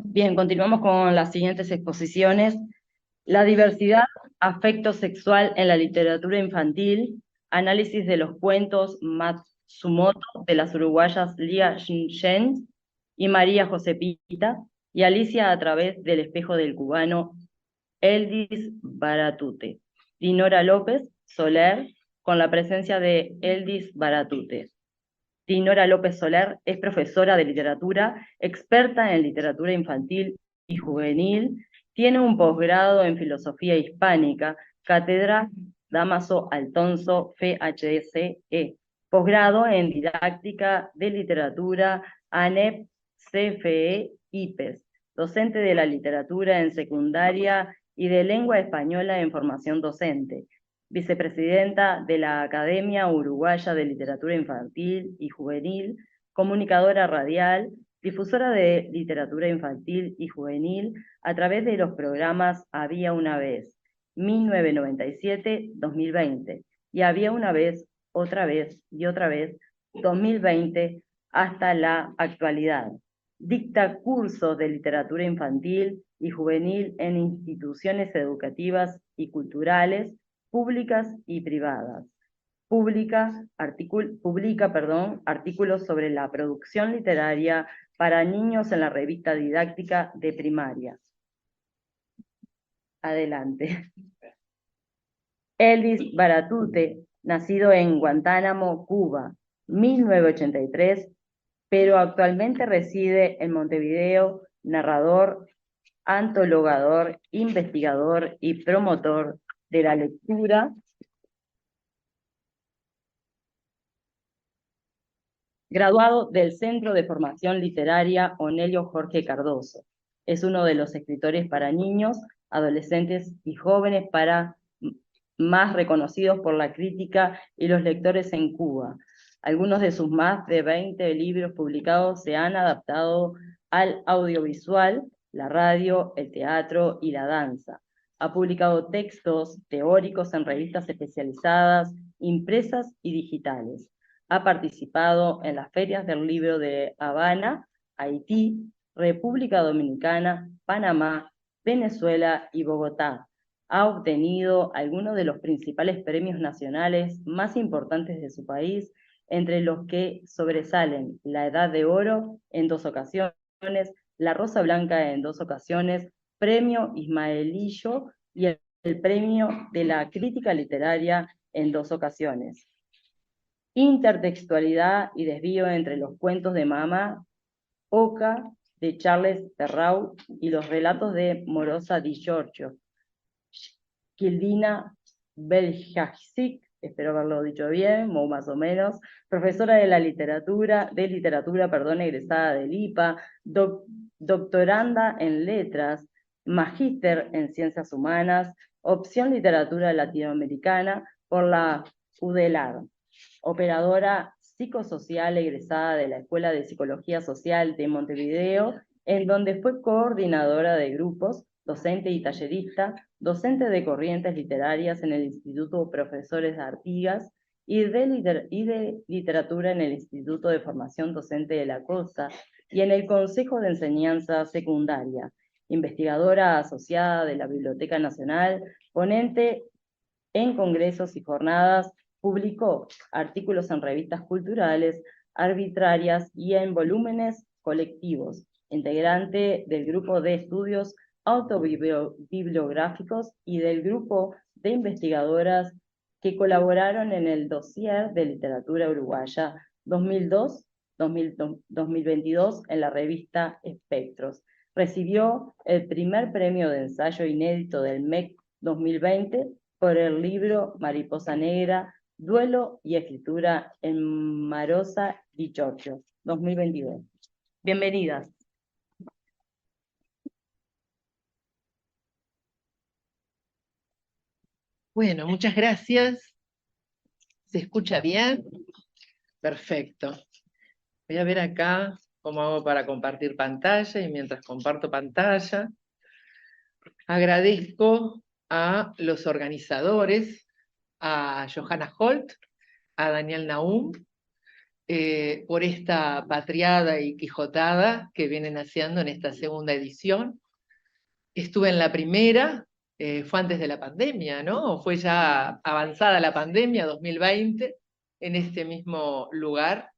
Bien, continuamos con las siguientes exposiciones. La diversidad afecto-sexual en la literatura infantil, análisis de los cuentos Matsumoto de las uruguayas Lia Shen y María Josepita, y Alicia a través del espejo del cubano Eldis Baratute. Dinora López Soler, con la presencia de Eldis Baratute. Dinora López Soler es profesora de literatura, experta en literatura infantil y juvenil, tiene un posgrado en filosofía hispánica, cátedra Damaso Altonso FHSE, posgrado en didáctica de literatura ANEP CFE IPES, docente de la literatura en secundaria y de lengua española en formación docente, vicepresidenta de la Academia Uruguaya de Literatura Infantil y Juvenil, comunicadora radial, difusora de literatura infantil y juvenil a través de los programas Había una vez, 1997-2020, y Había una vez, otra vez y otra vez, 2020 hasta la actualidad. Dicta cursos de literatura infantil y juvenil en instituciones educativas y culturales, públicas y privadas. Publica artículos sobre la producción literaria para niños en la revista didáctica de primaria. Adelante. Eldis Baratute, nacido en Guantánamo, Cuba, 1983, pero actualmente reside en Montevideo, narrador, antologador, investigador y promotor de la lectura, graduado del Centro de Formación Literaria Onelio Jorge Cardoso. Es uno de los escritores para niños, adolescentes y jóvenes más reconocidos por la crítica y los lectores en Cuba. Algunos de sus más de 20 libros publicados se han adaptado al audiovisual, la radio, el teatro y la danza. Ha publicado textos teóricos en revistas especializadas, impresas y digitales. Ha participado en las ferias del libro de Habana, Haití, República Dominicana, Panamá, Venezuela y Bogotá. Ha obtenido algunos de los principales premios nacionales más importantes de su país, entre los que sobresalen la Edad de Oro en 2 ocasiones, la Rosa Blanca en 2 ocasiones, Premio Ismaelillo y el Premio de la Crítica Literaria en 2 ocasiones. Intertextualidad y desvío entre los cuentos de Mama Oca de Charles Perrault y los relatos de Morosa Di Giorgio. Kildina Beljacic, espero haberlo dicho bien, o más o menos, profesora de literatura, egresada del IPA, doctoranda en letras, magíster en ciencias humanas, opción literatura latinoamericana por la UDELAR, operadora psicosocial egresada de la Escuela de Psicología Social de Montevideo, en donde fue coordinadora de grupos, docente y tallerista, docente de corrientes literarias en el Instituto Profesores de Artigas y de literatura en el Instituto de Formación Docente de la Costa y en el Consejo de Enseñanza Secundaria, investigadora asociada de la Biblioteca Nacional, ponente en congresos y jornadas, publicó artículos en revistas culturales, arbitrarias y en volúmenes colectivos, integrante del grupo de estudios autobibliográficos y del grupo de investigadoras que colaboraron en el dossier de literatura uruguaya 2002-2022 en la revista Espectros. Recibió el primer premio de ensayo inédito del MEC 2020 por el libro Mariposa Negra, Duelo y Escritura en Marosa Di Giorgio, 2022. Bienvenidas. Bueno, muchas gracias. ¿Se escucha bien? Perfecto. Voy a ver acá cómo hago para compartir pantalla, y mientras comparto pantalla, agradezco a los organizadores, a Johanna Holt, a Daniel Naum, por esta patriada y quijotada que vienen haciendo en esta segunda edición. Estuve en la primera, fue antes de la pandemia, ¿no? O fue ya avanzada la pandemia, 2020, en este mismo lugar.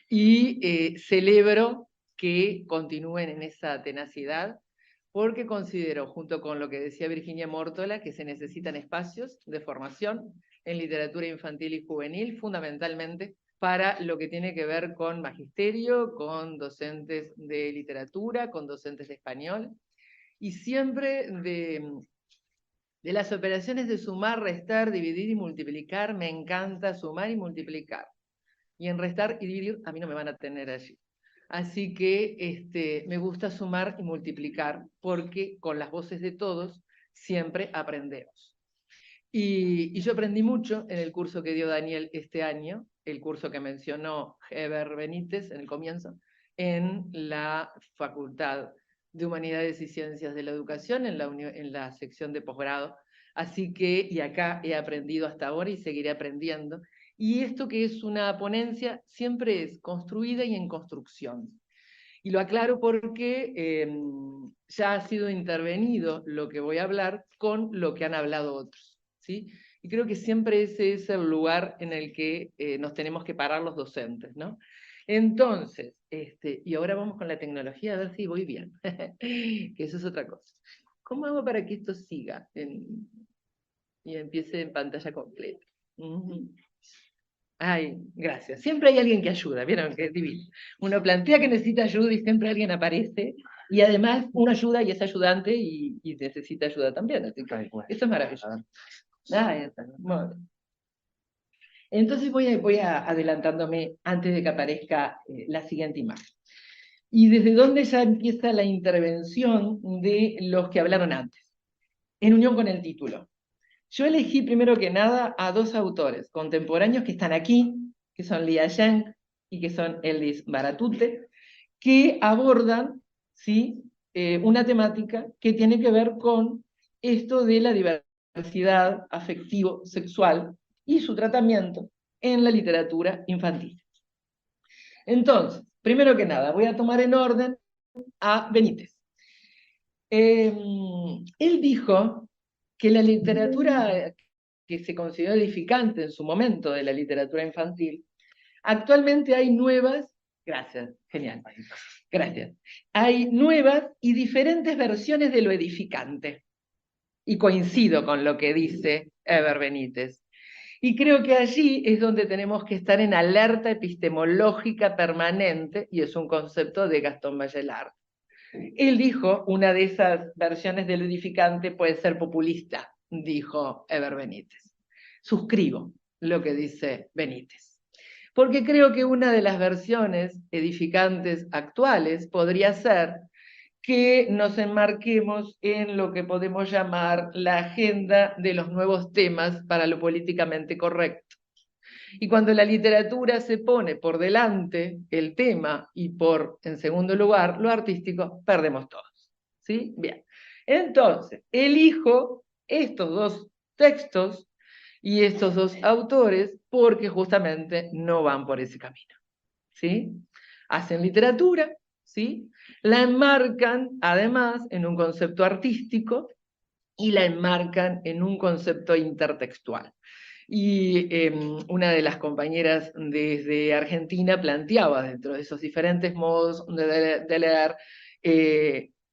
Y celebro que continúen en esa tenacidad, porque considero, junto con lo que decía Virginia Mórtola, que se necesitan espacios de formación en literatura infantil y juvenil, fundamentalmente para lo que tiene que ver con magisterio, con docentes de literatura, con docentes de español, y siempre de las operaciones de sumar, restar, dividir y multiplicar, me encanta sumar y multiplicar. Y en restar y dividir a mí no me van a tener allí. Así que me gusta sumar y multiplicar, porque con las voces de todos siempre aprendemos. Y yo aprendí mucho en el curso que dio Daniel este año, el curso que mencionó Heber Benítez en el comienzo, en la Facultad de Humanidades y Ciencias de la Educación, en la sección de posgrado. Así que, y acá he aprendido hasta ahora y seguiré aprendiendo. Y esto que es una ponencia siempre es construida y en construcción. Y lo aclaro porque ya ha sido intervenido lo que voy a hablar con lo que han hablado otros, ¿sí? Y creo que siempre ese es el lugar en el que nos tenemos que parar los docentes, ¿no? Entonces, y ahora vamos con la tecnología, a ver si voy bien, que eso es otra cosa. ¿Cómo hago para que esto siga y empiece en pantalla completa? Ay, gracias. Siempre hay alguien que ayuda, ¿vieron? Que es divino. Uno plantea que necesita ayuda y siempre alguien aparece. Y además uno ayuda y es ayudante y necesita ayuda también. Así que eso es maravilloso. Ah, ya está. Muy bien. Entonces voy adelantándome antes de que aparezca la siguiente imagen. ¿Y desde dónde ya empieza la intervención de los que hablaron antes? En unión con el título. Yo elegí primero que nada a dos autores contemporáneos que están aquí, que son Lia Yang y que son Eldis Baratute, que abordan, ¿sí?, una temática que tiene que ver con esto de la diversidad afectivo-sexual y su tratamiento en la literatura infantil. Entonces, primero que nada, voy a tomar en orden a Benítez. Él dijo que la literatura que se consideró edificante en su momento de la literatura infantil, actualmente hay nuevas, gracias, genial, gracias, hay nuevas y diferentes versiones de lo edificante. Y coincido con lo que dice Heber Benítez. Y creo que allí es donde tenemos que estar en alerta epistemológica permanente, y es un concepto de Gastón Bachelard. Él dijo, una de esas versiones del edificante puede ser populista, dijo Heber Benítez. Suscribo lo que dice Benítez, porque creo que una de las versiones edificantes actuales podría ser que nos enmarquemos en lo que podemos llamar la agenda de los nuevos temas para lo políticamente correcto. Y cuando la literatura se pone por delante el tema y en segundo lugar lo artístico, perdemos todos. ¿Sí? Bien. Entonces, elijo estos dos textos y estos dos autores porque justamente no van por ese camino. ¿Sí? Hacen literatura, ¿sí? La enmarcan además en un concepto artístico y la enmarcan en un concepto intertextual. Y una de las compañeras desde Argentina planteaba dentro de esos diferentes modos de leer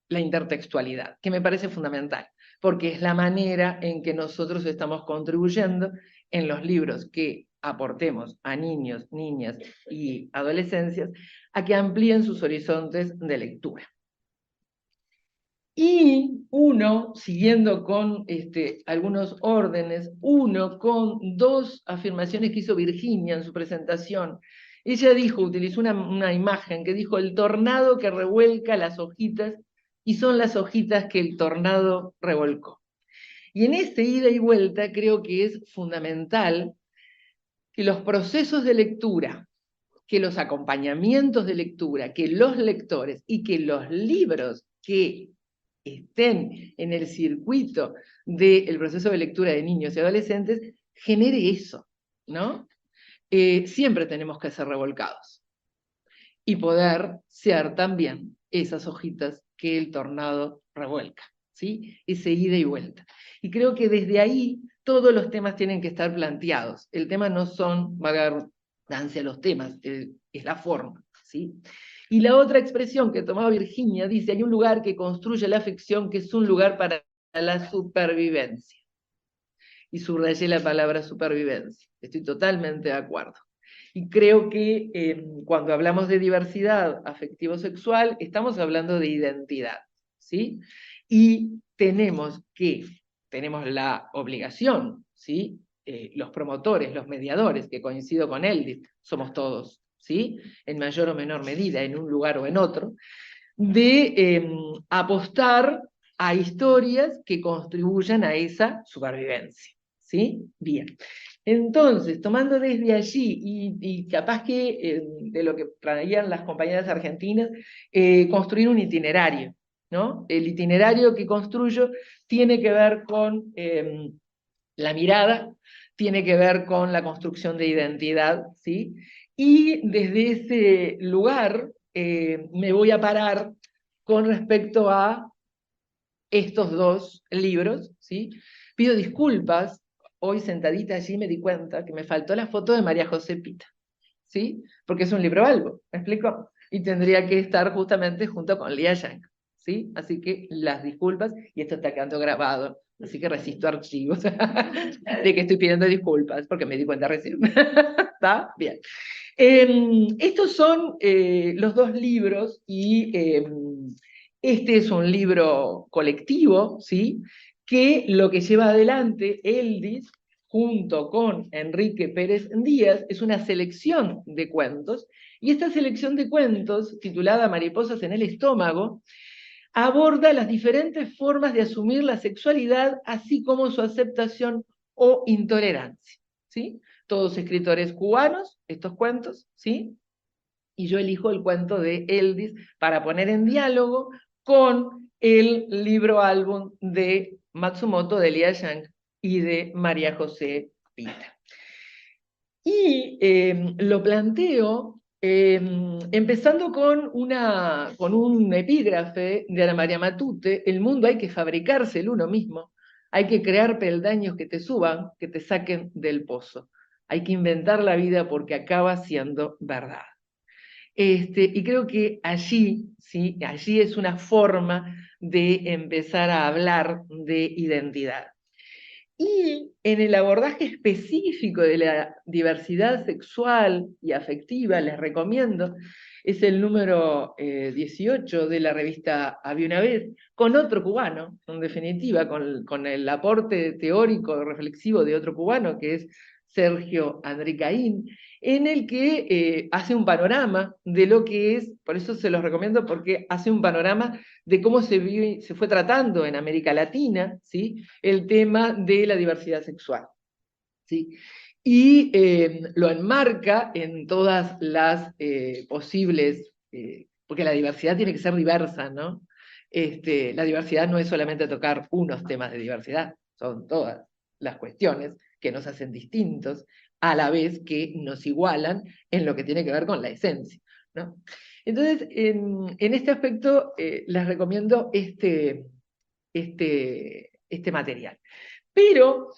la intertextualidad, que me parece fundamental, porque es la manera en que nosotros estamos contribuyendo en los libros que aportemos a niños, niñas y adolescencias a que amplíen sus horizontes de lectura. Y uno, siguiendo con algunos órdenes, uno con dos afirmaciones que hizo Virginia en su presentación. Ella dijo, utilizó una imagen que dijo, el tornado que revuelca las hojitas, y son las hojitas que el tornado revolcó. Y en este ida y vuelta creo que es fundamental que los procesos de lectura, que los acompañamientos de lectura, que los lectores y que los libros que estén en el circuito del proceso de lectura de niños y adolescentes, genere eso, ¿no? siempre tenemos que ser revolcados y poder ser también esas hojitas que el tornado revuelca, ¿sí? Ese ida y vuelta. Y creo que desde ahí todos los temas tienen que estar planteados. El tema no son, valga la redundancia, los temas, es la forma, ¿sí? Y la otra expresión que tomaba Virginia dice, hay un lugar que construye la ficción que es un lugar para la supervivencia. Y subrayé la palabra supervivencia. Estoy totalmente de acuerdo. Y creo que cuando hablamos de diversidad afectivo-sexual, estamos hablando de identidad, ¿sí? Y tenemos la obligación, ¿sí? Los promotores, los mediadores, que coincido con Eldis, somos todos, ¿sí? En mayor o menor medida, en un lugar o en otro, de apostar a historias que contribuyan a esa supervivencia, ¿sí? Bien. Entonces, tomando desde allí, y capaz que de lo que traían las compañeras argentinas, construir un itinerario, ¿no? El itinerario que construyo tiene que ver con la mirada, tiene que ver con la construcción de identidad, ¿sí? Y desde ese lugar me voy a parar con respecto a estos dos libros, ¿sí? Pido disculpas, hoy sentadita allí me di cuenta que me faltó la foto de María José Pita, ¿sí? Porque es un libro algo, ¿me explico? Y tendría que estar justamente junto con Lía Yang, ¿sí? Así que las disculpas, y esto está quedando grabado, así que resisto archivos de que estoy pidiendo disculpas, porque me di cuenta recién. ¿Está? Bien. Estos son los dos libros, y este es un libro colectivo, ¿sí? Que lo que lleva adelante Eldis, junto con Enrique Pérez Díaz, es una selección de cuentos, y esta selección de cuentos, titulada Mariposas en el estómago, aborda las diferentes formas de asumir la sexualidad, así como su aceptación o intolerancia, ¿sí? Todos escritores cubanos, estos cuentos, ¿sí? Y yo elijo el cuento de Eldis para poner en diálogo con el libro álbum de Matsumoto, de Lía Yang y de María José Pita. Y lo planteo empezando con un epígrafe de Ana María Matute: el mundo hay que fabricárselo uno mismo, hay que crear peldaños que te suban, que te saquen del pozo, hay que inventar la vida porque acaba siendo verdad. Y creo que allí, ¿sí? Allí es una forma de empezar a hablar de identidad. Y en el abordaje específico de la diversidad sexual y afectiva, les recomiendo, es el número 18 de la revista Había una vez, con otro cubano, en definitiva, con el aporte teórico, reflexivo de otro cubano, que es Sergio Andricaín, en el que hace un panorama de lo que es, por eso se los recomiendo, porque hace un panorama de cómo se fue tratando en América Latina, ¿sí? El tema de la diversidad sexual, ¿sí? Y lo enmarca en todas las posibles, porque la diversidad tiene que ser diversa, ¿no? La diversidad no es solamente tocar unos temas de diversidad, son todas las cuestiones que nos hacen distintos, a la vez que nos igualan en lo que tiene que ver con la esencia, ¿no? Entonces, en este aspecto, les recomiendo este material. Pero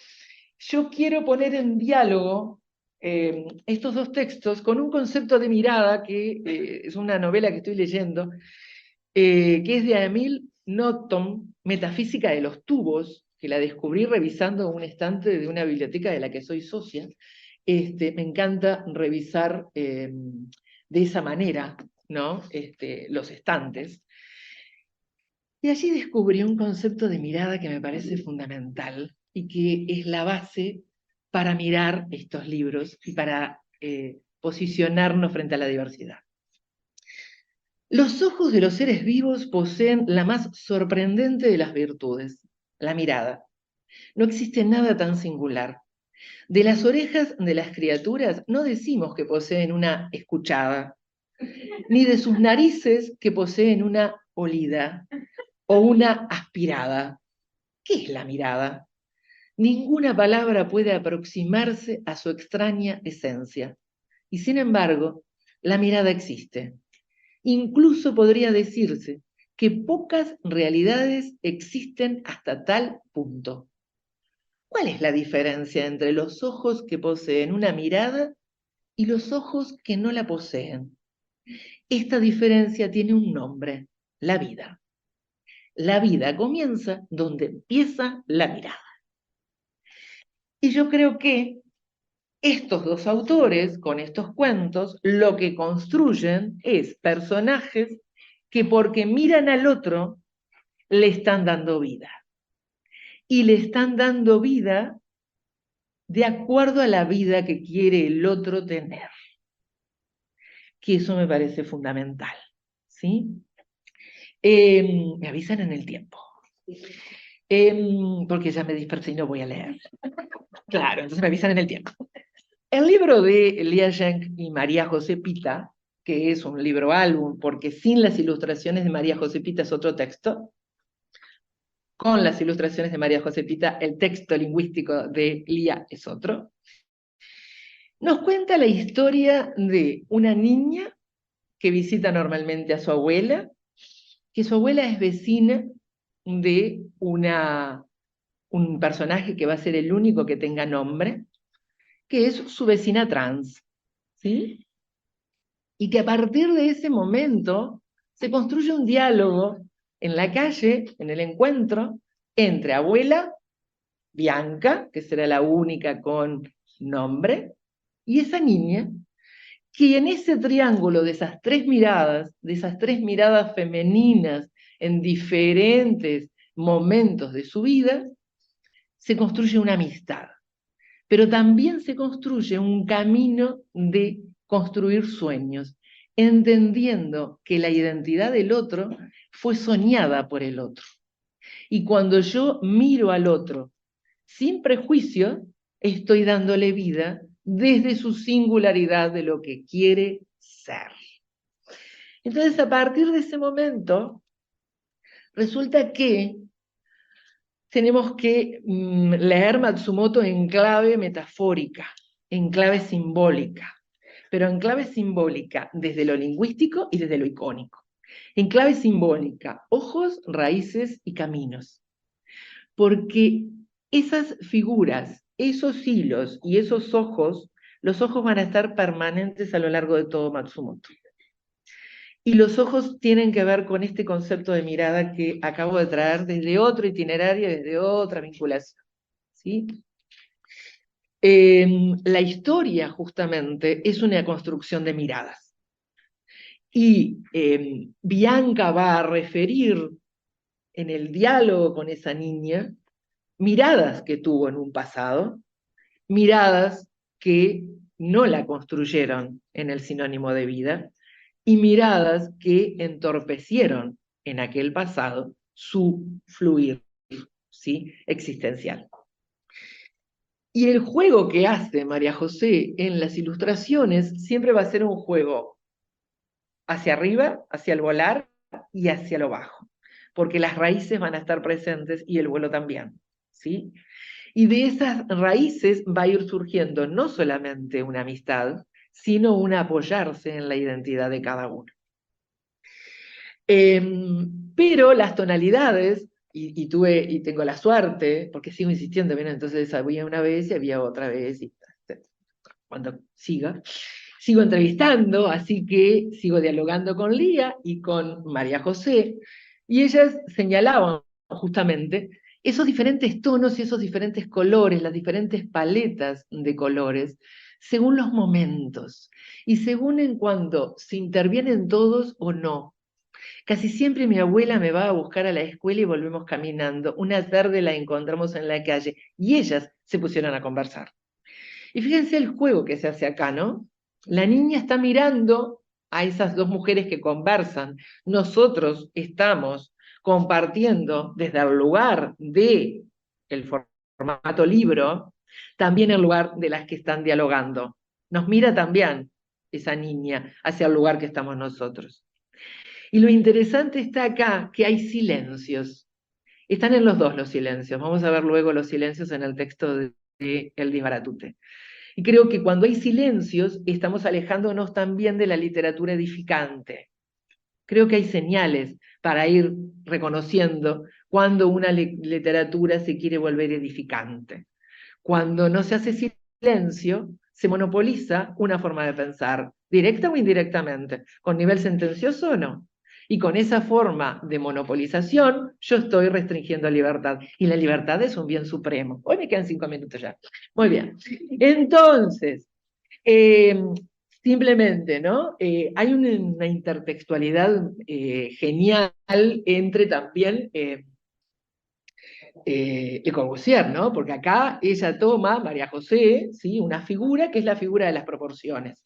yo quiero poner en diálogo estos dos textos con un concepto de mirada que es una novela que estoy leyendo, que es de Emil Notton, Metafísica de los tubos, que la descubrí revisando un estante de una biblioteca de la que soy socia. Me encanta revisar de esa manera, ¿no? Los estantes. Y allí descubrí un concepto de mirada que me parece fundamental y que es la base para mirar estos libros y para posicionarnos frente a la diversidad. Los ojos de los seres vivos poseen la más sorprendente de las virtudes, la mirada. No existe nada tan singular. De las orejas de las criaturas no decimos que poseen una escuchada, ni de sus narices que poseen una olida o una aspirada. ¿Qué es la mirada? Ninguna palabra puede aproximarse a su extraña esencia. Y sin embargo, la mirada existe. Incluso podría decirse que pocas realidades existen hasta tal punto. ¿Cuál es la diferencia entre los ojos que poseen una mirada y los ojos que no la poseen? Esta diferencia tiene un nombre: la vida. La vida comienza donde empieza la mirada. Y yo creo que estos dos autores, con estos cuentos, lo que construyen es personajes que porque miran al otro, le están dando vida. Y le están dando vida de acuerdo a la vida que quiere el otro tener. Que eso me parece fundamental, ¿sí? Me avisan en el tiempo. Porque ya me dispersé y no voy a leer. Claro, entonces me avisan en el tiempo. El libro de Lia Schenk y María José Pita, que es un libro álbum, porque sin las ilustraciones de María José Pita es otro texto, con las ilustraciones de María José Pita, el texto lingüístico de Lia es otro, nos cuenta la historia de una niña que visita normalmente a su abuela, que su abuela es vecina de un personaje que va a ser el único que tenga nombre, que es su vecina trans, ¿sí? Y que a partir de ese momento se construye un diálogo en la calle, en el encuentro, entre abuela, Bianca, que será la única con nombre, y esa niña, que en ese triángulo de esas tres miradas femeninas en diferentes momentos de su vida, se construye una amistad. Pero también se construye un camino de construir sueños, entendiendo que la identidad del otro fue soñada por el otro. Y cuando yo miro al otro sin prejuicio, estoy dándole vida desde su singularidad de lo que quiere ser. Entonces, a partir de ese momento, resulta que tenemos que leer Matsumoto en clave metafórica, en clave simbólica, pero en clave simbólica desde lo lingüístico y desde lo icónico. En clave simbólica, ojos, raíces y caminos. Porque esas figuras, esos hilos y esos ojos, los ojos van a estar permanentes a lo largo de todo Matsumoto. Y los ojos tienen que ver con este concepto de mirada que acabo de traer desde otro itinerario, desde otra vinculación, ¿sí? La historia, justamente, es una construcción de miradas. Y Bianca va a referir en el diálogo con esa niña miradas que tuvo en un pasado, miradas que no la construyeron en el sinónimo de vida, y miradas que entorpecieron en aquel pasado su fluir, ¿sí?, existencial. Y el juego que hace María José en las ilustraciones siempre va a ser un juego hacia arriba, hacia el volar y hacia lo bajo, porque las raíces van a estar presentes y el vuelo también, ¿sí? Y de esas raíces va a ir surgiendo no solamente una amistad, sino un apoyarse en la identidad de cada uno. Pero las tonalidades, y tengo la suerte, porque sigo insistiendo, ¿ven? Entonces había una vez y había otra vez, y cuando sigo entrevistando, así que sigo dialogando con Lía y con María José, y ellas señalaban justamente esos diferentes tonos y esos diferentes colores, las diferentes paletas de colores, según los momentos, y según en cuando se intervienen todos o no. Casi siempre mi abuela me va a buscar a la escuela y volvemos caminando. Una tarde la encontramos en la calle y ellas se pusieron a conversar. Y fíjense el juego que se hace acá, ¿no? La niña está mirando a esas dos mujeres que conversan. Nosotros estamos compartiendo desde el lugar del formato libro, también el lugar de las que están dialogando. Nos mira también esa niña hacia el lugar que estamos nosotros. Y lo interesante está acá, que hay silencios. Están en los dos los silencios. Vamos a ver luego los silencios en el texto de El Disbaratute. Y creo que cuando hay silencios, estamos alejándonos también de la literatura edificante. Creo que hay señales para ir reconociendo cuando una literatura se quiere volver edificante. Cuando no se hace silencio, se monopoliza una forma de pensar, directa o indirectamente, con nivel sentencioso o no. Y con esa forma de monopolización, yo estoy restringiendo libertad. Y la libertad es un bien supremo. Hoy me quedan 5 minutos ya. Muy bien. Entonces, simplemente, ¿no? Hay una intertextualidad genial entre también Le Corbusier, ¿no? Porque acá ella toma, María José, ¿sí? Una figura que es la figura de las proporciones,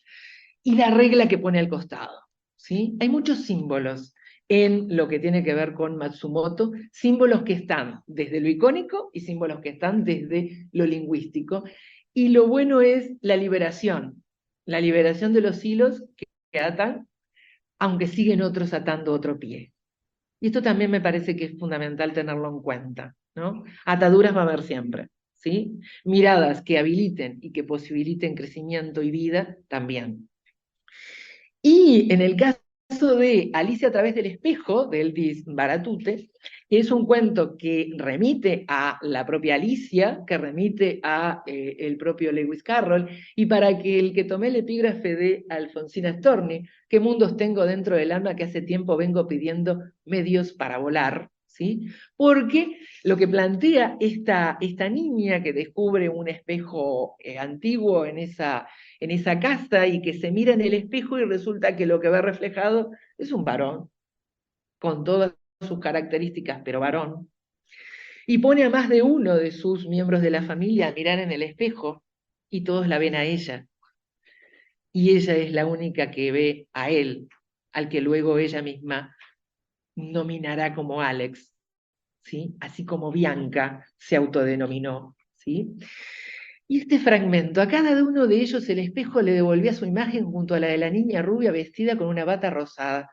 y la regla que pone al costado, ¿sí? Hay muchos símbolos en lo que tiene que ver con Matsumoto, símbolos que están desde lo icónico y símbolos que están desde lo lingüístico, y lo bueno es la liberación de los hilos que atan, aunque siguen otros atando otro pie. Y esto también me parece que es fundamental tenerlo en cuenta, ¿no? Ataduras va a haber siempre, ¿sí? Miradas que habiliten y que posibiliten crecimiento y vida también. Y en el caso de Alicia a través del espejo, de Eldis Baratute, es un cuento que remite a la propia Alicia, que remite a el propio Lewis Carroll, y para que el que tomé el epígrafe de Alfonsina Storni, ¿qué mundos tengo dentro del alma que hace tiempo vengo pidiendo medios para volar? ¿Sí? Porque lo que plantea esta niña que descubre un espejo antiguo en esa casa y que se mira en el espejo y resulta que lo que ve reflejado es un varón, con todas sus características, pero varón, y pone a más de uno de sus miembros de la familia a mirar en el espejo y todos la ven a ella. Y ella es la única que ve a él, al que luego ella misma nominará como Alex, ¿sí? Así como Bianca se autodenominó, ¿sí? Y este fragmento, a cada uno de ellos el espejo le devolvía su imagen junto a la de la niña rubia vestida con una bata rosada.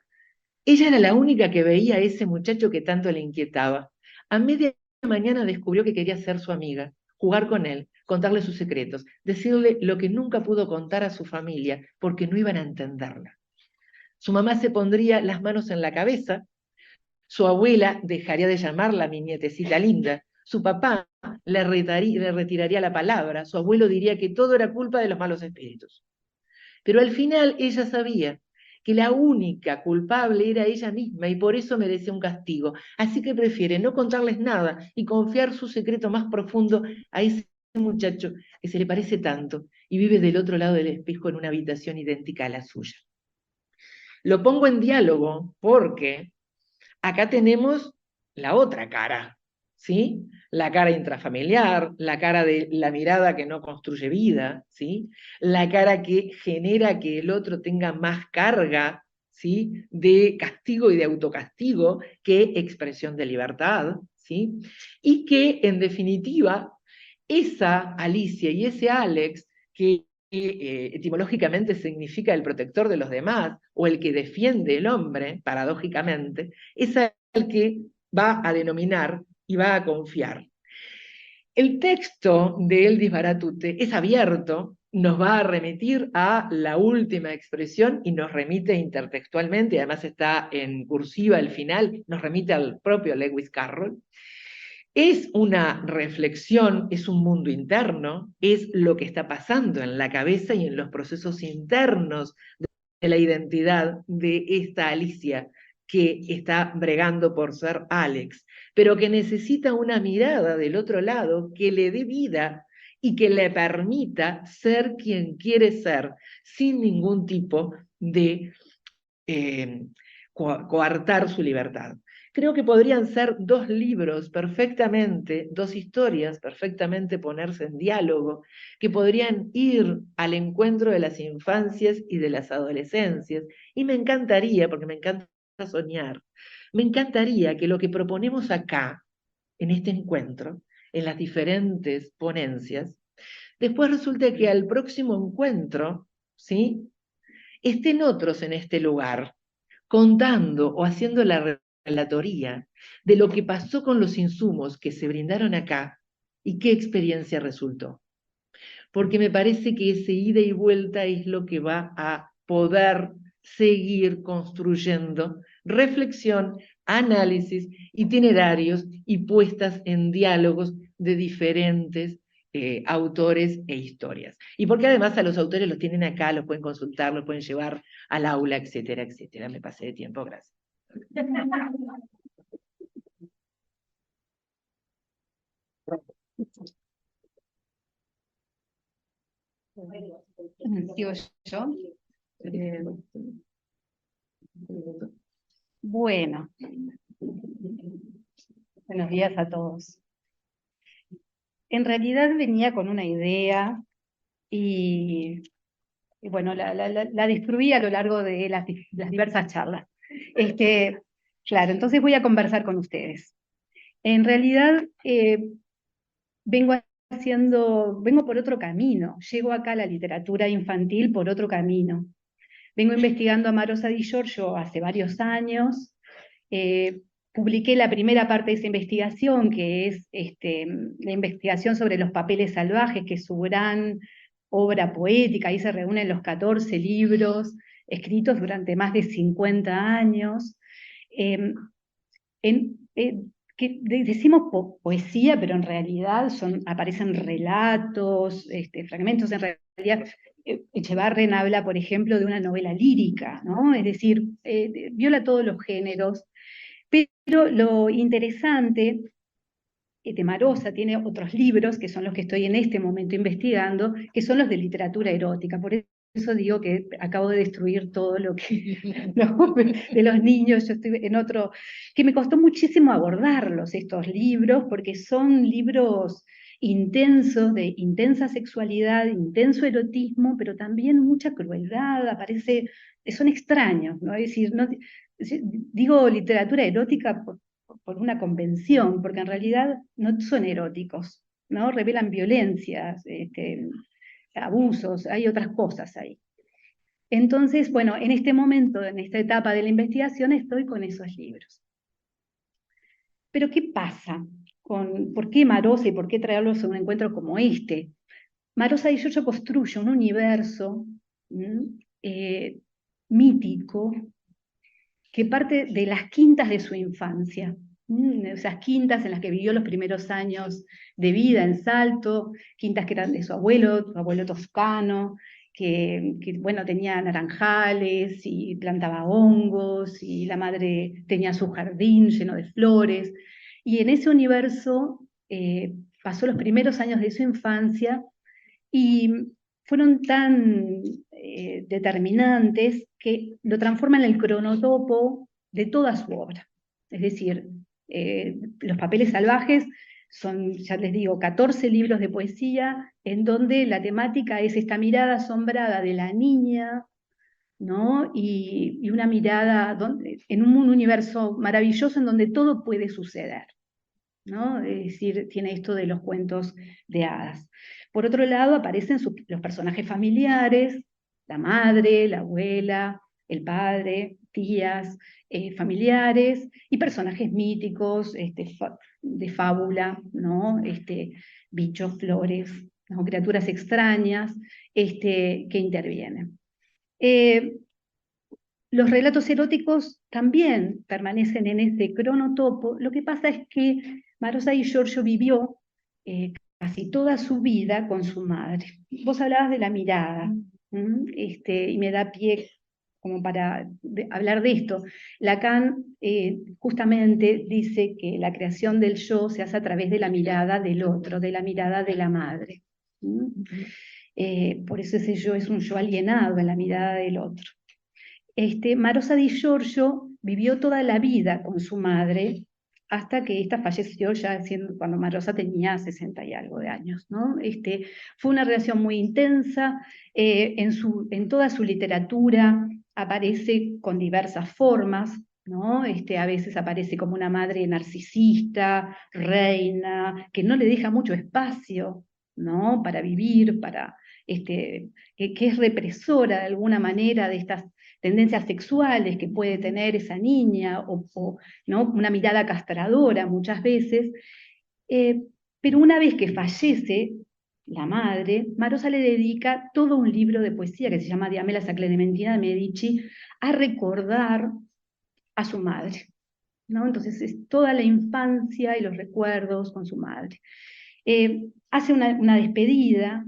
Ella era la única que veía a ese muchacho que tanto le inquietaba. A media mañana descubrió que quería ser su amiga, jugar con él, contarle sus secretos, decirle lo que nunca pudo contar a su familia, porque no iban a entenderla. Su mamá se pondría las manos en la cabeza, su abuela dejaría de llamarla mi nietecita linda, su papá le retiraría la palabra, su abuelo diría que todo era culpa de los malos espíritus. Pero al final ella sabía que la única culpable era ella misma y por eso merecía un castigo. Así que prefiere no contarles nada y confiar su secreto más profundo a ese muchacho que se le parece tanto y vive del otro lado del espejo en una habitación idéntica a la suya. Lo pongo en diálogo porque acá tenemos la otra cara, ¿sí? La cara intrafamiliar, la cara de la mirada que no construye vida, ¿sí? La cara que genera que el otro tenga más carga, ¿sí? De castigo y de autocastigo que expresión de libertad, ¿sí? Y que, en definitiva, esa Alicia y ese Alex, que etimológicamente significa el protector de los demás, o el que defiende el hombre, paradójicamente, es el que va a denominar y va a confiar. El texto de Eldis Baratute es abierto, nos va a remitir a la última expresión y nos remite intertextualmente, además está en cursiva al final, nos remite al propio Lewis Carroll. Es una reflexión, es un mundo interno, es lo que está pasando en la cabeza y en los procesos internos de la identidad de esta Alicia que está bregando por ser Alex, pero que necesita una mirada del otro lado que le dé vida y que le permita ser quien quiere ser sin ningún tipo de coartar su libertad. Creo que podrían ser 2 libros perfectamente, 2 historias perfectamente ponerse en diálogo, que podrían ir al encuentro de las infancias y de las adolescencias. Y me encantaría, porque me encanta soñar, me encantaría que lo que proponemos acá, en este encuentro, en las diferentes ponencias, después resulte que al próximo encuentro, ¿sí?, estén otros en este lugar, contando o haciendo la relatoría de lo que pasó con los insumos que se brindaron acá y qué experiencia resultó. porque me parece que ese ida y vuelta es lo que va a poder seguir construyendo reflexión, análisis, itinerarios y puestas en diálogos de diferentes autores e historias. Y porque además a los autores los tienen acá, los pueden consultar, los pueden llevar al aula, etcétera, etcétera. Me pasé de tiempo, gracias. Digo yo. Bueno, buenos días a todos. En realidad venía con una idea y bueno, la destruí a lo largo de las diversas charlas. Claro, entonces voy a conversar con ustedes. En realidad vengo por otro camino, llego acá a la literatura infantil por otro camino. Vengo investigando a Marosa Di Giorgio hace varios años, publiqué la primera parte de esa investigación, que es la investigación sobre los papeles salvajes, que es su gran obra poética. Ahí se reúnen los 14 libros escritos durante más de 50 años. Decimos poesía, pero en realidad aparecen relatos, fragmentos. En realidad, Echevarren habla, por ejemplo, de una novela lírica, ¿no? Es decir, viola todos los géneros, pero lo interesante, Marosa tiene otros libros, que son los que estoy en este momento investigando, que son los de literatura erótica. Por eso digo que acabo de destruir todo lo que ¿no? de los niños. Yo estoy en otro, que me costó muchísimo abordarlos, estos libros, porque son libros intensos, de intensa sexualidad, intenso erotismo, pero también mucha crueldad. Son extraños, ¿no? Es decir, digo literatura erótica por una convención, porque en realidad no son eróticos, ¿no? Revelan violencias, abusos, hay otras cosas ahí. Entonces, bueno, en este momento, en esta etapa de la investigación, estoy con esos libros. Pero ¿qué pasa? ¿Por qué Marosa y por qué traerlos a un encuentro como este? Marosa Di Giorgio construye un universo mítico que parte de las quintas de su infancia. Esas quintas en las que vivió los primeros años de vida en Salto, quintas que eran de su abuelo toscano, que bueno, tenía naranjales y plantaba hongos, y la madre tenía su jardín lleno de flores. Y en ese universo pasó los primeros años de su infancia, y fueron tan determinantes que lo transforman en el cronotopo de toda su obra. Es decir, Los papeles salvajes son, ya les digo, 14 libros de poesía en donde la temática es esta mirada asombrada de la niña, ¿no? Y una mirada en un universo maravilloso en donde todo puede suceder, ¿no? Es decir, tiene esto de los cuentos de hadas. Por otro lado, aparecen los personajes familiares, la madre, la abuela, el padre, tías, familiares, y personajes míticos, de fábula, ¿no? Bichos, flores, ¿no? Criaturas extrañas, que intervienen. Los relatos eróticos también permanecen en ese cronotopo. Lo que pasa es que Marosa Di Giorgio vivió casi toda su vida con su madre. Vos hablabas de la mirada, y me da pie como para hablar de esto. Lacan justamente dice que la creación del yo se hace a través de la mirada del otro, de la mirada de la madre. Por eso ese yo es un yo alienado en la mirada del otro. Marosa Di Giorgio vivió toda la vida con su madre hasta que ésta falleció ya cuando Marosa tenía 60 y algo de años, ¿no? Fue una relación muy intensa. En toda su literatura aparece con diversas formas, ¿no? A veces aparece como una madre narcisista, reina, que no le deja mucho espacio, ¿no? Para vivir, que es represora de alguna manera de estas tendencias sexuales que puede tener esa niña, ¿no? Una mirada castradora muchas veces, pero una vez que fallece, la madre, Marosa le dedica todo un libro de poesía que se llama Diamela a Clementina de Medici, a recordar a su madre, ¿no? Entonces es toda la infancia y los recuerdos con su madre. Hace una despedida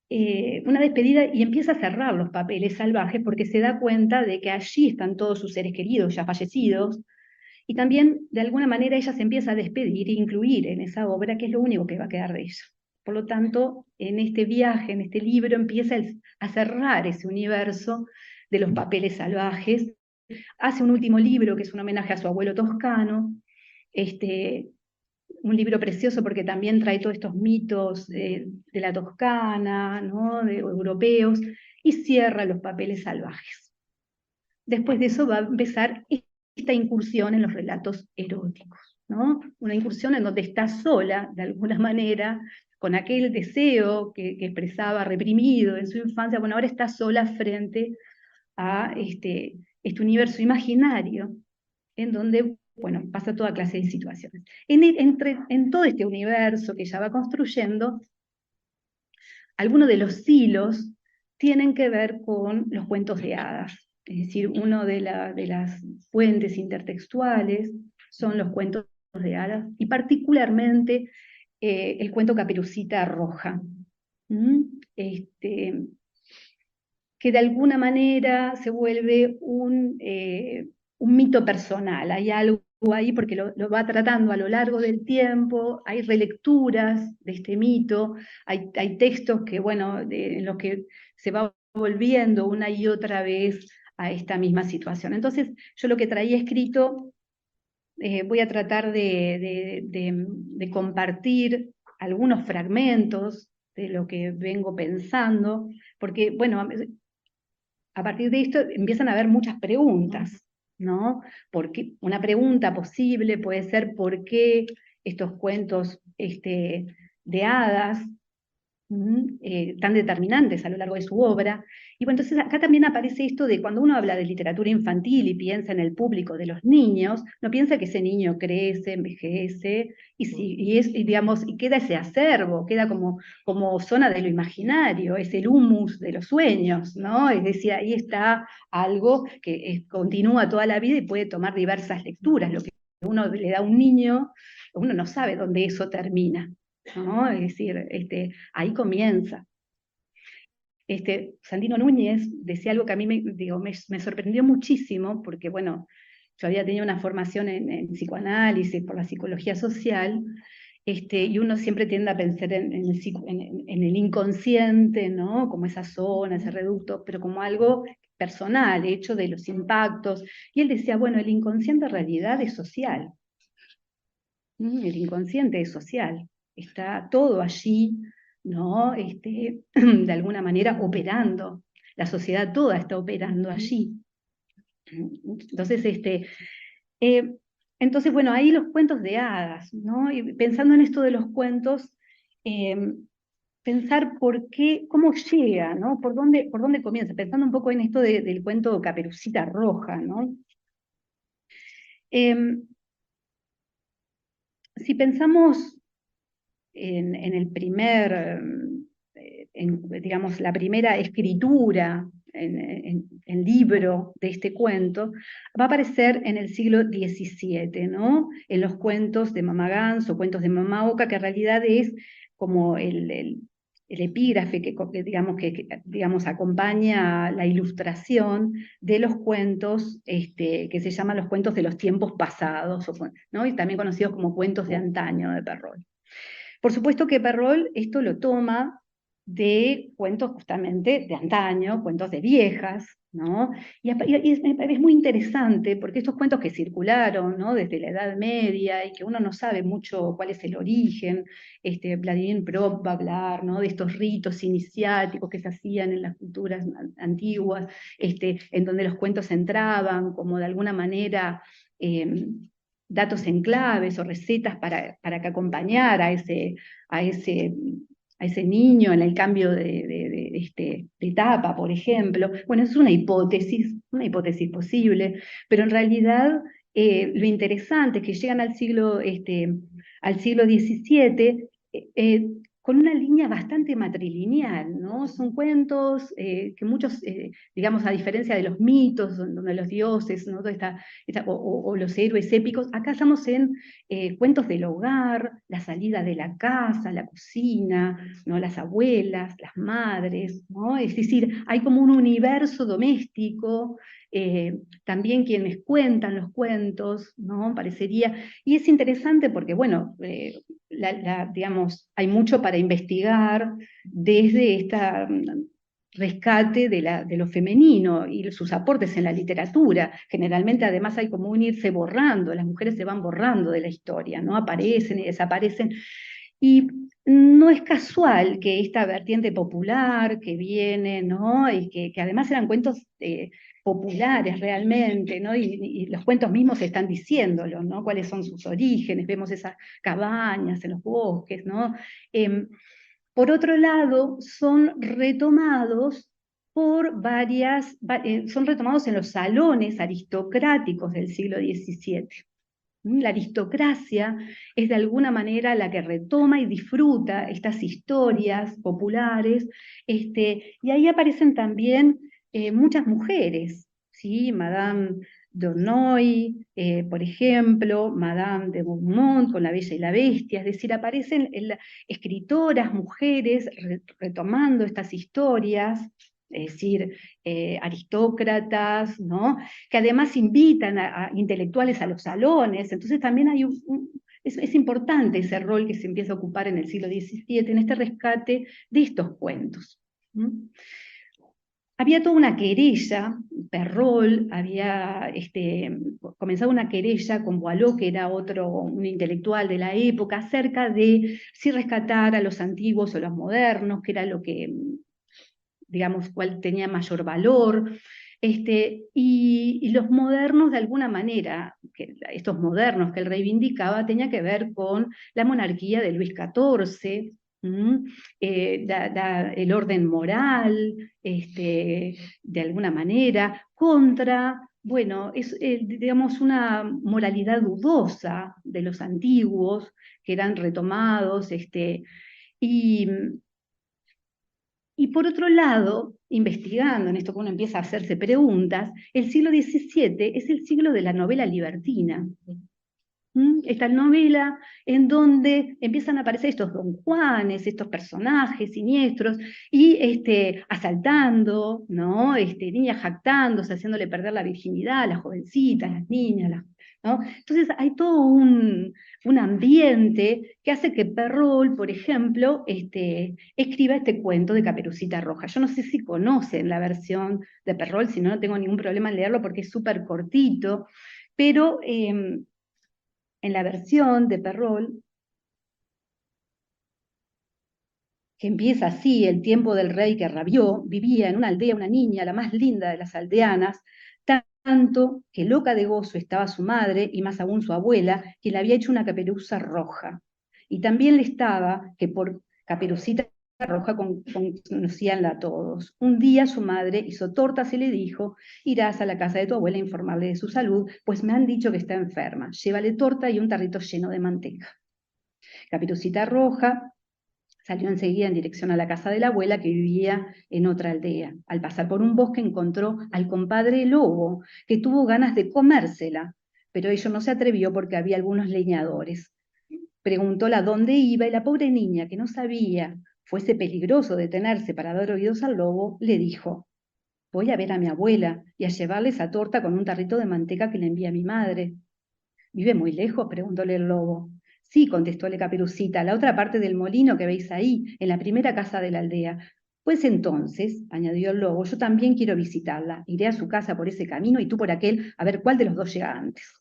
y empieza a cerrar los papeles salvajes porque se da cuenta de que allí están todos sus seres queridos ya fallecidos, y también de alguna manera ella se empieza a despedir e incluir en esa obra, que es lo único que va a quedar de ella. Por lo tanto, en este viaje, en este libro, empieza a cerrar ese universo de los papeles salvajes. Hace un último libro que es un homenaje a su abuelo toscano, un libro precioso porque también trae todos estos mitos de la Toscana, ¿no? De europeos, y cierra los papeles salvajes. Después de eso va a empezar esta incursión en los relatos eróticos, ¿no? Una incursión en donde está sola, de alguna manera, con aquel deseo que expresaba reprimido en su infancia. Bueno, ahora está sola frente a este universo imaginario, en donde, bueno, pasa toda clase de situaciones. En todo este universo que ella va construyendo, algunos de los hilos tienen que ver con los cuentos de hadas. Es decir, una de las fuentes intertextuales son los cuentos de hadas, y particularmente el cuento Caperucita Roja, que de alguna manera se vuelve un mito personal. Hay algo ahí porque lo va tratando a lo largo del tiempo, hay relecturas de este mito, hay textos que, bueno, en los que se va volviendo una y otra vez a esta misma situación. Entonces, yo lo que traía escrito, voy a tratar de compartir algunos fragmentos de lo que vengo pensando, porque, bueno, a partir de esto empiezan a haber muchas preguntas, ¿no? Porque una pregunta posible puede ser ¿por qué estos cuentos de hadas tan determinantes a lo largo de su obra? Y bueno, entonces acá también aparece esto de cuando uno habla de literatura infantil y piensa en el público de los niños, no piensa que ese niño crece, envejece, y queda ese acervo, queda como zona de lo imaginario, es el humus de los sueños, ¿no? Es decir, ahí está algo que continúa toda la vida y puede tomar diversas lecturas. Lo que uno le da a un niño, uno no sabe dónde eso termina, ¿no? Es decir, ahí comienza. Sandino Núñez decía algo que a mí me sorprendió muchísimo, porque bueno, yo había tenido una formación en psicoanálisis por la psicología social, y uno siempre tiende a pensar en el inconsciente, ¿no? Como esa zona, ese reducto, pero como algo personal, hecho de los impactos. Y él decía, bueno, el inconsciente en realidad es social. El inconsciente es social. Está todo allí, ¿no? De alguna manera operando. La sociedad toda está operando allí. Entonces, entonces, bueno, ahí los cuentos de hadas, ¿no? Y pensando en esto de los cuentos, pensar cómo llega, ¿no? Por dónde comienza, pensando un poco en esto del cuento Caperucita Roja, ¿no? Si pensamos en el primer, digamos, la primera escritura en libro de este cuento, va a aparecer en el siglo XVII, ¿no? En los cuentos de Mamá Ganso, cuentos de Mamá Oca, que en realidad es como el epígrafe digamos, acompaña la ilustración de los cuentos que se llaman los cuentos de los tiempos pasados, ¿no? Y también conocidos como cuentos de antaño de Perrault. Por supuesto que Perrault esto lo toma de cuentos justamente de antaño, cuentos de viejas, ¿no? Y es muy interesante porque estos cuentos que circularon, ¿no? Desde la Edad Media y que uno no sabe mucho cuál es el origen, Vladimir Prop va a hablar, ¿no? De estos ritos iniciáticos que se hacían en las culturas antiguas, en donde los cuentos entraban como de alguna manera datos en claves o recetas para que acompañara a ese niño en el cambio de etapa, por ejemplo. Bueno, es una hipótesis posible, pero en realidad lo interesante es que llegan al siglo XVII con una línea bastante matrilineal, ¿no? Son cuentos que muchos, digamos, a diferencia de los mitos, donde los dioses, ¿no? O los héroes épicos, acá estamos en cuentos del hogar, la salida de la casa, la cocina, ¿no? Las abuelas, las madres, ¿no? Es decir, hay como un universo doméstico, también quienes cuentan los cuentos, ¿no? Parecería, y es interesante porque, bueno, digamos, hay mucho para investigar desde esta rescate de lo femenino y sus aportes en la literatura. Generalmente además hay como un irse borrando, las mujeres se van borrando de la historia, ¿no? Aparecen y desaparecen. Y no es casual que esta vertiente popular que viene, ¿no? Y que además eran cuentos populares realmente, ¿no? Y los cuentos mismos están diciéndolo, ¿no? Cuáles son sus orígenes, vemos esas cabañas en los bosques, ¿no? Por otro lado, son retomados son retomados en los salones aristocráticos del siglo XVII. La aristocracia es de alguna manera la que retoma y disfruta estas historias populares, y ahí aparecen también muchas mujeres, ¿sí? Madame d'Aulnoy, por ejemplo, Madame de Beaumont con La Bella y la Bestia, es decir, aparecen escritoras, mujeres, retomando estas historias, es decir, aristócratas, ¿no? Que además invitan a intelectuales a los salones, entonces también hay es importante ese rol que se empieza a ocupar en el siglo XVII, en este rescate de estos cuentos. Había toda una querella, Perrault había comenzado una querella con Boileau, que era un intelectual de la época, acerca de si rescatar a los antiguos o los modernos, que era lo que, digamos, cuál tenía mayor valor, y los modernos de alguna manera, estos modernos que él reivindicaba, tenía que ver con la monarquía de Luis XIV, el orden moral, de alguna manera, contra, bueno, digamos, una moralidad dudosa de los antiguos, que eran retomados, y por otro lado, investigando en esto que uno empieza a hacerse preguntas, el siglo XVII es el siglo de la novela libertina. Esta novela en donde empiezan a aparecer estos don Juanes, estos personajes siniestros, y asaltando, ¿no? Niñas jactándose, haciéndole perder la virginidad a las jovencitas, las niñas, ¿no? Entonces hay todo un ambiente que hace que Perrault, por ejemplo, escriba este cuento de Caperucita Roja. Yo no sé si conocen la versión de Perrault, si no, no tengo ningún problema en leerlo porque es súper cortito, pero en la versión de Perrault, que empieza así: el tiempo del rey que rabió, vivía en una aldea una niña, la más linda de las aldeanas, tanto que loca de gozo estaba su madre, y más aún su abuela, que le había hecho una caperuza roja. Y también le estaba, que por Caperucita Roja conocíanla todos. Un día su madre hizo tortas y le dijo: irás a la casa de tu abuela a informarle de su salud, pues me han dicho que está enferma. Llévale torta y un tarrito lleno de manteca. Caperucita Roja salió enseguida en dirección a la casa de la abuela, que vivía en otra aldea. Al pasar por un bosque encontró al compadre Lobo, que tuvo ganas de comérsela, pero ello no se atrevió porque había algunos leñadores. Preguntóla dónde iba, y la pobre niña, que no sabía fuese peligroso detenerse para dar oídos al lobo, le dijo: voy a ver a mi abuela y a llevarle esa torta con un tarrito de manteca que le envía mi madre. ¿Vive muy lejos?, preguntóle el lobo. Sí, contestóle Caperucita, a la otra parte del molino que veis ahí, en la primera casa de la aldea. Pues entonces, añadió el lobo, yo también quiero visitarla. Iré a su casa por ese camino y tú por aquel, a ver cuál de los dos llega antes.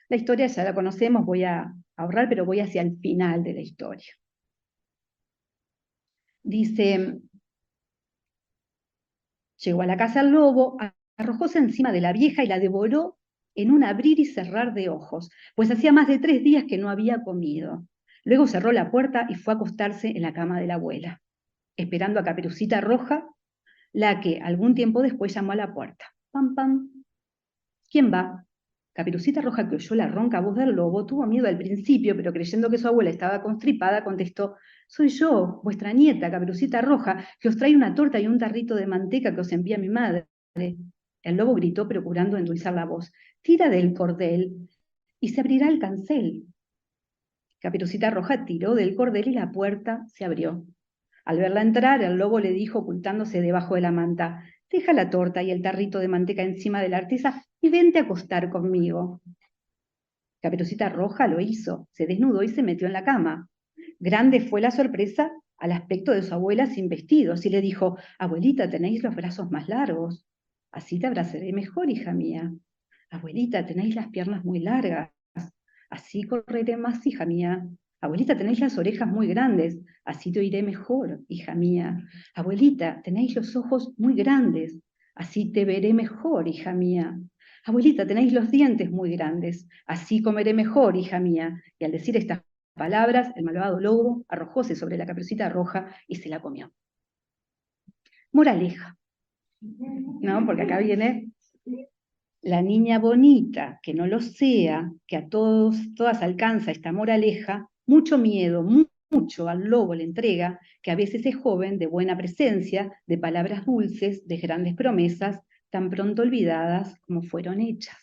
La historia ya la conocemos, voy a ahorrar, pero voy hacia el final de la historia. Dice: llegó a la casa el lobo, arrojóse encima de la vieja y la devoró en un abrir y cerrar de ojos, pues hacía más de 3 días que no había comido. Luego cerró la puerta y fue a acostarse en la cama de la abuela, esperando a Caperucita Roja, la que algún tiempo después llamó a la puerta. Pam, pam. ¿Quién va? Caperucita Roja, que oyó la ronca voz del lobo, tuvo miedo al principio, pero creyendo que su abuela estaba constripada, contestó: soy yo, vuestra nieta, Caperucita Roja, que os trae una torta y un tarrito de manteca que os envía mi madre. El lobo gritó, procurando endulzar la voz: tira del cordel y se abrirá el cancel. Caperucita Roja tiró del cordel y la puerta se abrió. Al verla entrar, el lobo le dijo, ocultándose debajo de la manta: deja la torta y el tarrito de manteca encima de la artesa y vente a acostar conmigo. Caperucita Roja lo hizo, se desnudó y se metió en la cama. Grande fue la sorpresa al aspecto de su abuela sin vestidos, y le dijo: abuelita, tenéis los brazos más largos. Así te abrazaré mejor, hija mía. Abuelita, tenéis las piernas muy largas. Así correré más, hija mía. Abuelita, tenéis las orejas muy grandes. Así te oiré mejor, hija mía. Abuelita, tenéis los ojos muy grandes. Así te veré mejor, hija mía. Abuelita, tenéis los dientes muy grandes. Así comeré mejor, hija mía. Y al decir estas palabras, el malvado lobo arrojóse sobre la Caperucita Roja y se la comió. Moraleja, ¿no? Porque acá viene: la niña bonita, que no lo sea, que a todas alcanza esta moraleja, mucho miedo, mucho al lobo le entrega, que a veces es joven, de buena presencia, de palabras dulces, de grandes promesas, tan pronto olvidadas como fueron hechas.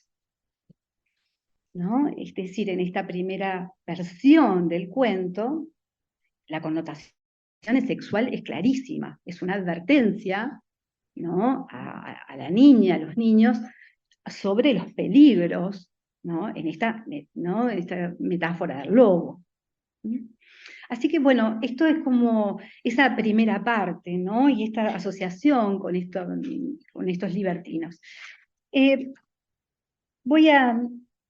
¿No? Es decir, en esta primera versión del cuento, la connotación sexual es clarísima, es una advertencia, ¿no?, a la niña, a los niños, sobre los peligros, ¿no?, en esta metáfora del lobo. Así que bueno, esto es como esa primera parte, ¿no?, y esta asociación con estos libertinos.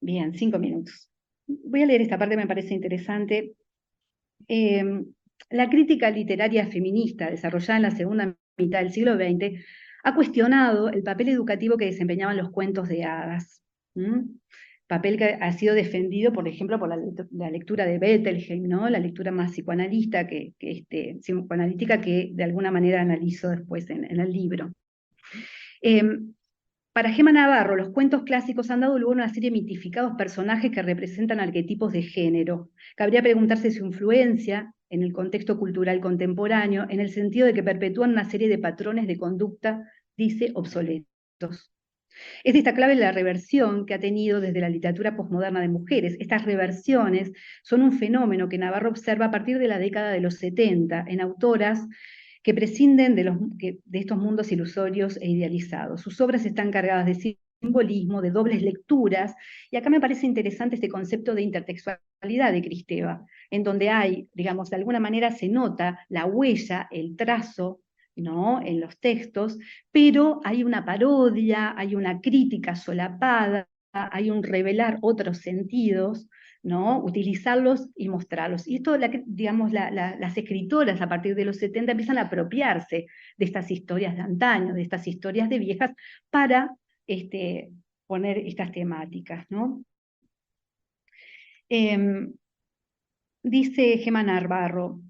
Bien, 5 minutos. Voy a leer esta parte, me parece interesante. La crítica literaria feminista desarrollada en la segunda mitad del siglo XX ha cuestionado el papel educativo que desempeñaban los cuentos de hadas. Papel que ha sido defendido, por ejemplo, por la lectura de Bettelheim, ¿no?, la lectura más psicoanalítica que de alguna manera analizo después en el libro. Para Gemma Navarro, los cuentos clásicos han dado lugar a una serie de mitificados personajes que representan arquetipos de género. Cabría preguntarse su influencia en el contexto cultural contemporáneo, en el sentido de que perpetúan una serie de patrones de conducta, dice, obsoletos. Es destacable la reversión que ha tenido desde la literatura posmoderna de mujeres. Estas reversiones son un fenómeno que Navarro observa a partir de la década de los 70 en autoras que prescinden de estos mundos ilusorios e idealizados. Sus obras están cargadas de simbolismo, de dobles lecturas, y acá me parece interesante este concepto de intertextualidad de Kristeva, en donde hay, digamos, de alguna manera se nota la huella, el trazo, ¿no?, en los textos, pero hay una parodia, hay una crítica solapada, hay un revelar otros sentidos, ¿no?, utilizarlos y mostrarlos. Y esto, digamos, las escritoras a partir de los 70 empiezan a apropiarse de estas historias de antaño, de estas historias de viejas, para poner estas temáticas, ¿no? Dice Gemma Navarro,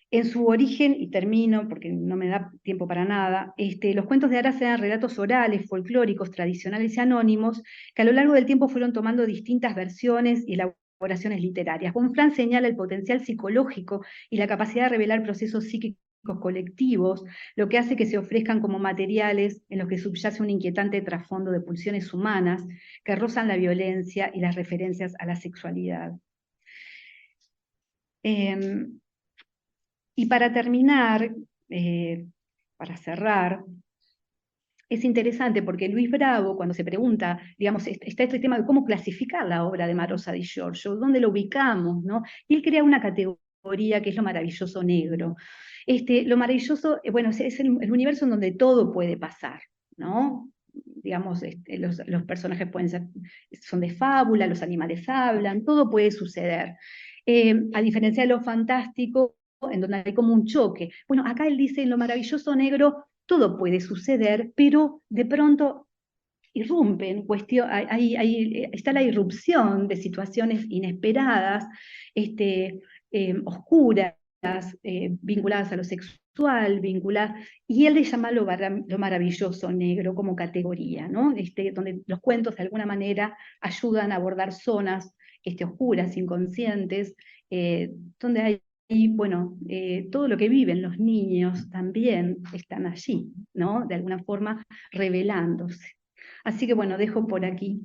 en su origen, y termino porque no me da tiempo para nada, los cuentos de hadas eran relatos orales, folclóricos, tradicionales y anónimos, que a lo largo del tiempo fueron tomando distintas versiones y elaboraciones literarias. Bonfrán señala el potencial psicológico y la capacidad de revelar procesos psíquicos colectivos, lo que hace que se ofrezcan como materiales en los que subyace un inquietante trasfondo de pulsiones humanas que rozan la violencia y las referencias a la sexualidad. Y para terminar, para cerrar, es interesante porque Luis Bravo, cuando se pregunta, digamos, está este tema de cómo clasificar la obra de Marosa di Giorgio, dónde lo ubicamos, ¿no? Y él crea una categoría que es lo maravilloso negro. Lo maravilloso, bueno, es el universo en donde todo puede pasar, ¿no? Digamos, los personajes son de fábula, los animales hablan, todo puede suceder. A diferencia de lo fantástico, en donde hay como un choque. Bueno, acá él dice, en lo maravilloso negro todo puede suceder, pero de pronto irrumpen, está la irrupción de situaciones inesperadas, oscuras, vinculadas a lo sexual, y él le llama lo maravilloso negro como categoría, ¿no? Donde los cuentos de alguna manera ayudan a abordar zonas oscuras, inconscientes, donde hay, bueno, todo lo que viven los niños también están allí, ¿no? De alguna forma revelándose. Así que bueno, dejo por aquí.